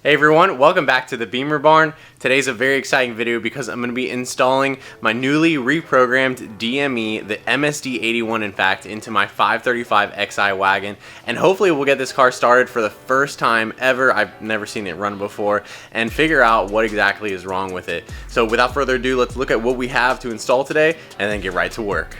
Hey everyone, welcome back to the Bimmer barn. Today's a very exciting video because I'm going to be installing my newly reprogrammed DME, the MSD81 in fact, into my 535xi Wagon, and hopefully we'll get this car started for the first time ever. I've never seen it run before, and figure out what exactly is wrong with it. So without further ado, let's look at what we have to install today and then get right to work.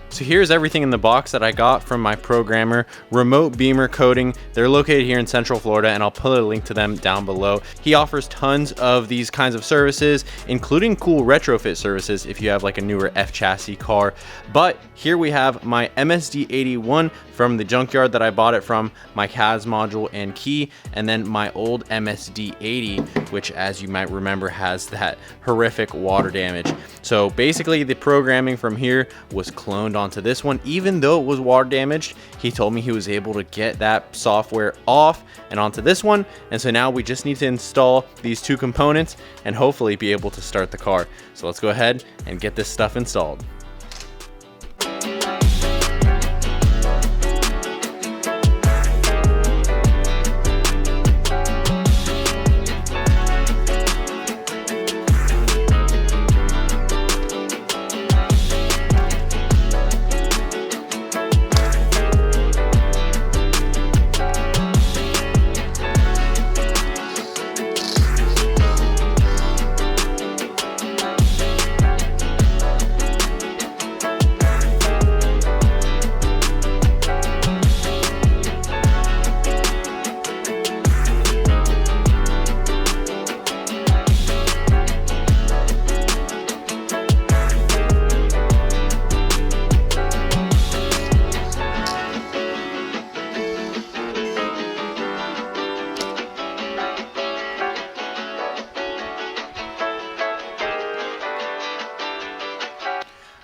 So here's everything in the box that I got from my programmer, Remote Bimmer Coating. They're located here in Central Florida, and I'll put a link to them down below. He offers tons of these kinds of services, including cool retrofit services if you have like a newer F chassis car. But here we have my MSD81 from the junkyard that I bought it from, my CAS module and key, and then my old MSD80, which as you might remember has that horrific water damage. So basically the programming from here was cloned onto this one. Even though it was water damaged, he told me he was able to get that software off and onto this one. And so now we just need to install these two components and hopefully be able to start the car. So let's go ahead and get this stuff installed.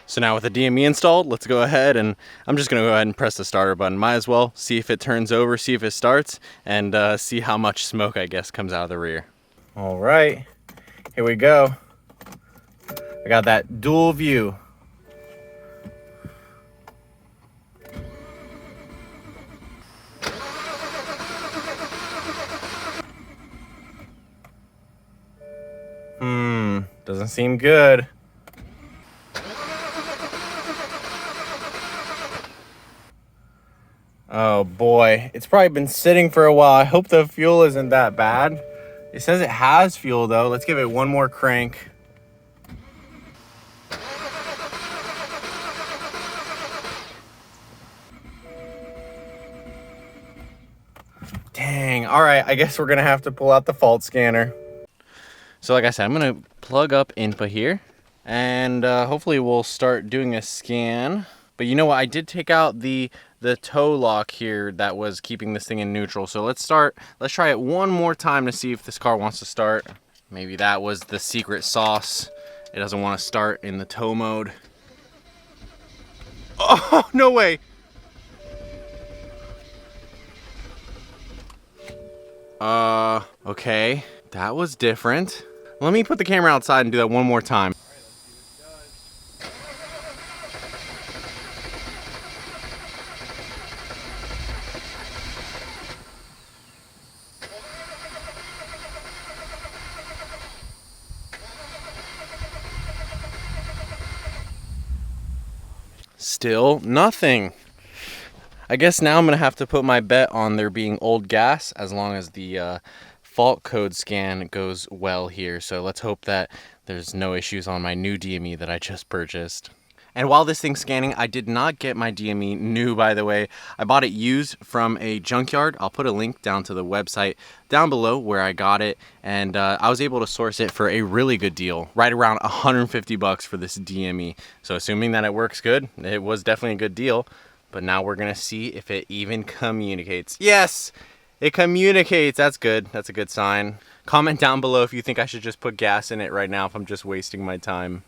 So now with the DME installed, let's go ahead and I'm just gonna go ahead and press the starter button. Might as well see if it turns over, see if it starts, and see how much smoke I guess comes out of the rear. All right, here we go. I got that dual view. Doesn't seem good. Oh boy, it's probably been sitting for a while. I hope the fuel isn't that bad. It says it has fuel though. Let's give it one more crank. Dang, all right, I guess we're gonna have to pull out the fault scanner. So like I said, I'm gonna plug up input here and hopefully we'll start doing a scan. But you know what, I did take out the toe lock here that was keeping this thing in neutral. So let's try it one more time to see if this car wants to start. Maybe that was the secret sauce. It doesn't want to start in the tow mode. Oh, no way. Okay, that was different. Let me put the camera outside and do that one more time. Still nothing. I guess now I'm gonna have to put my bet on there being old gas as long as the fault code scan goes well here. So let's hope that there's no issues on my new DME that I just purchased. And while this thing's scanning, I did not get my DME new, by the way. I bought it used from a junkyard. I'll put a link down to the website down below where I got it. And I was able to source it for a really good deal, right around 150 bucks for this DME. So assuming that it works good, it was definitely a good deal. But now we're gonna see if it even communicates. Yes, it communicates. That's good. That's a good sign. Comment down below if you think I should just put gas in it right now if I'm just wasting my time.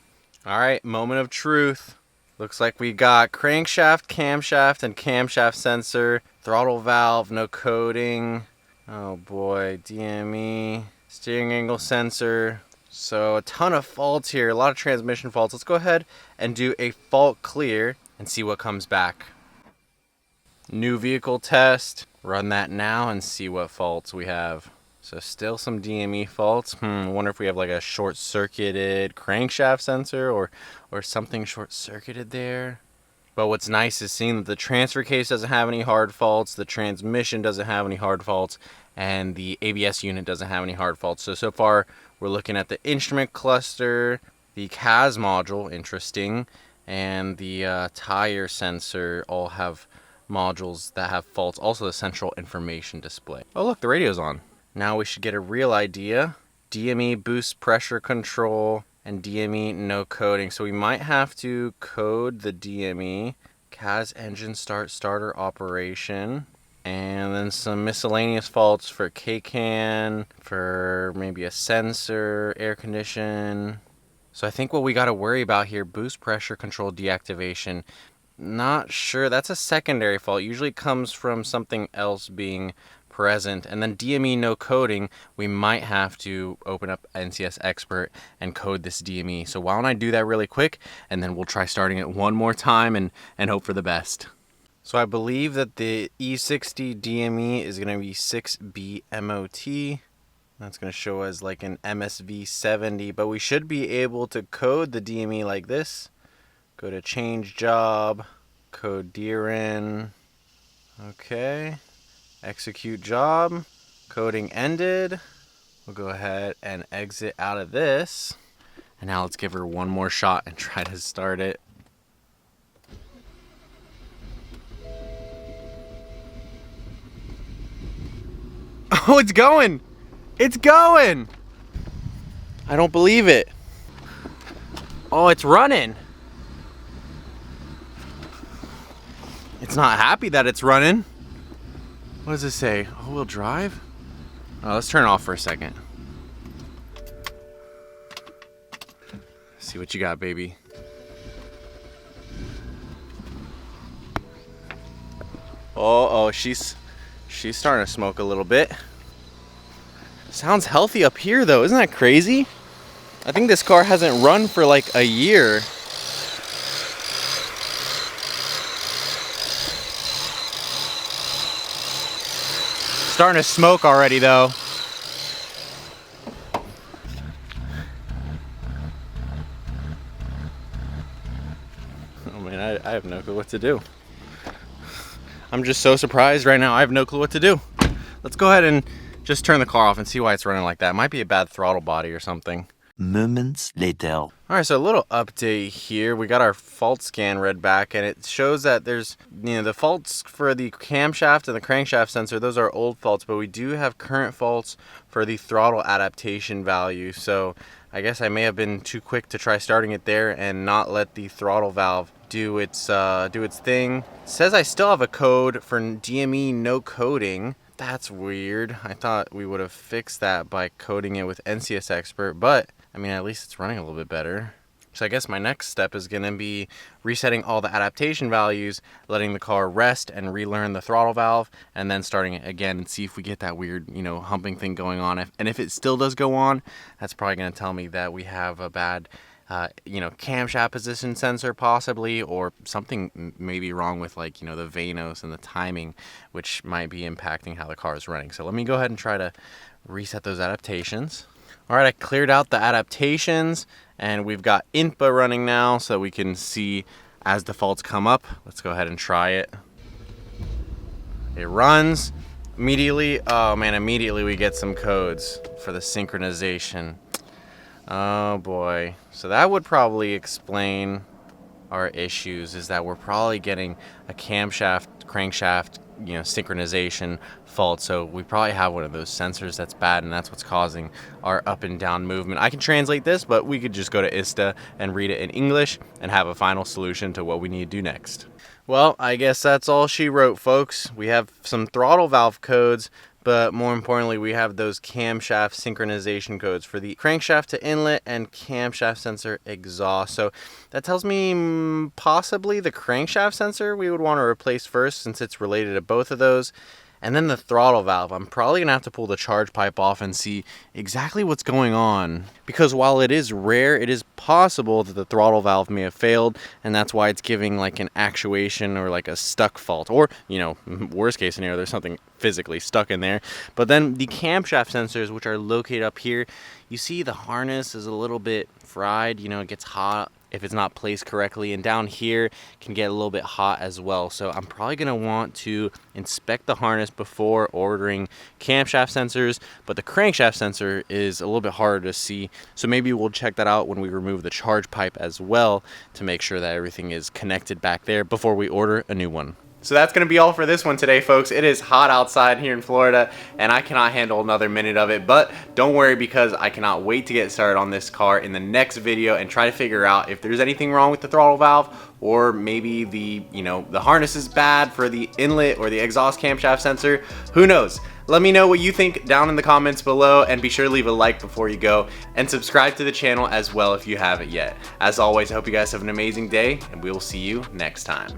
All right, moment of truth. Looks like we got crankshaft, camshaft, and camshaft sensor, throttle valve, no coding. Oh boy, DME, steering angle sensor. So a ton of faults here, a lot of transmission faults. Let's go ahead and do a fault clear and see what comes back. New vehicle test. Run that now and see what faults we have. So still some DME faults. I wonder if we have like a short-circuited crankshaft sensor or something short-circuited there. But what's nice is seeing that the transfer case doesn't have any hard faults, the transmission doesn't have any hard faults, and the ABS unit doesn't have any hard faults. So far we're looking at the instrument cluster, the CAS module, interesting, and the tire sensor all have modules that have faults. Also the central information display. Oh look, the radio's on. Now we should get a real idea. DME boost pressure control and DME no coding. So we might have to code the DME. CAS engine starter operation. And then some miscellaneous faults for K-can, for maybe a sensor, air condition. So I think what we got to worry about here, boost pressure control deactivation. Not sure. That's a secondary fault. Usually comes from something else being present. And then DME no coding, we might have to open up NCS Expert and code this DME. So why don't I do that really quick, and then we'll try starting it one more time and hope for the best. So I believe that the E60 DME is going to be 6B MOT. That's going to show as like an MSV 70, but we should be able to code the DME like this. Go to change job, code DRIN. Okay. Execute job, coding ended. We'll go ahead and exit out of this. And now let's give her one more shot and try to start it. Oh, it's going! It's going! I don't believe it. Oh, it's running. It's not happy that it's running. What does this say? All-wheel drive? Oh, let's turn it off for a second. See what you got, baby. Oh, she's starting to smoke a little bit. Sounds healthy up here though, isn't that crazy? I think this car hasn't run for like a year. Starting to smoke already though. Oh man, I have no clue what to do. I'm just so surprised right now. I have no clue what to do. Let's go ahead and just turn the car off and see why it's running like that. It might be a bad throttle body or something. Moments later. All right, so a little update here. We got our fault scan read back, and it shows that there's, the faults for the camshaft and the crankshaft sensor, those are old faults, but we do have current faults for the throttle adaptation value. So I guess I may have been too quick to try starting it there and not let the throttle valve do its thing. It says I still have a code for DME no coding. That's weird. I thought we would have fixed that by coding it with NCS Expert, but I mean, at least it's running a little bit better. So I guess my next step is going to be resetting all the adaptation values, letting the car rest and relearn the throttle valve, and then starting it again and see if we get that weird, humping thing going on. And if it still does go on, that's probably going to tell me that we have a bad, camshaft position sensor possibly, or something may be wrong with the vanos and the timing, which might be impacting how the car is running. So let me go ahead and try to reset those adaptations. All right, I cleared out the adaptations and we've got INPA running now so we can see as the faults come up. Let's go ahead and try it. It runs immediately. Oh man, immediately we get some codes for the synchronization. Oh boy. So that would probably explain our issues, is that we're probably getting a camshaft, crankshaft, synchronization fault. So we probably have one of those sensors that's bad, and that's what's causing our up and down movement. I can translate this, but we could just go to ISTA and read it in English and have a final solution to what we need to do next. Well, I guess that's all she wrote, folks. We have some throttle valve codes, but more importantly, we have those camshaft synchronization codes for the crankshaft to inlet and camshaft sensor exhaust. So that tells me possibly the crankshaft sensor we would want to replace first, since it's related to both of those. And then the throttle valve, I'm probably gonna have to pull the charge pipe off and see exactly what's going on. Because while it is rare, it is possible that the throttle valve may have failed, and that's why it's giving like an actuation or like a stuck fault. Or, you know, worst case scenario, there's something physically stuck in there. But then the camshaft sensors, which are located up here, you see the harness is a little bit fried, you know, it gets hot if it's not placed correctly, and down here can get a little bit hot as well. So I'm probably gonna want to inspect the harness before ordering camshaft sensors, but the crankshaft sensor is a little bit harder to see, so maybe we'll check that out when we remove the charge pipe as well to make sure that everything is connected back there before we order a new one. So that's going to be all for this one today, folks. It is hot outside here in Florida, and I cannot handle another minute of it. But don't worry, because I cannot wait to get started on this car in the next video and try to figure out if there's anything wrong with the throttle valve, or maybe the harness is bad for the inlet or the exhaust camshaft sensor. Who knows? Let me know what you think down in the comments below, and be sure to leave a like before you go, and subscribe to the channel as well if you haven't yet. As always, I hope you guys have an amazing day, and we will see you next time.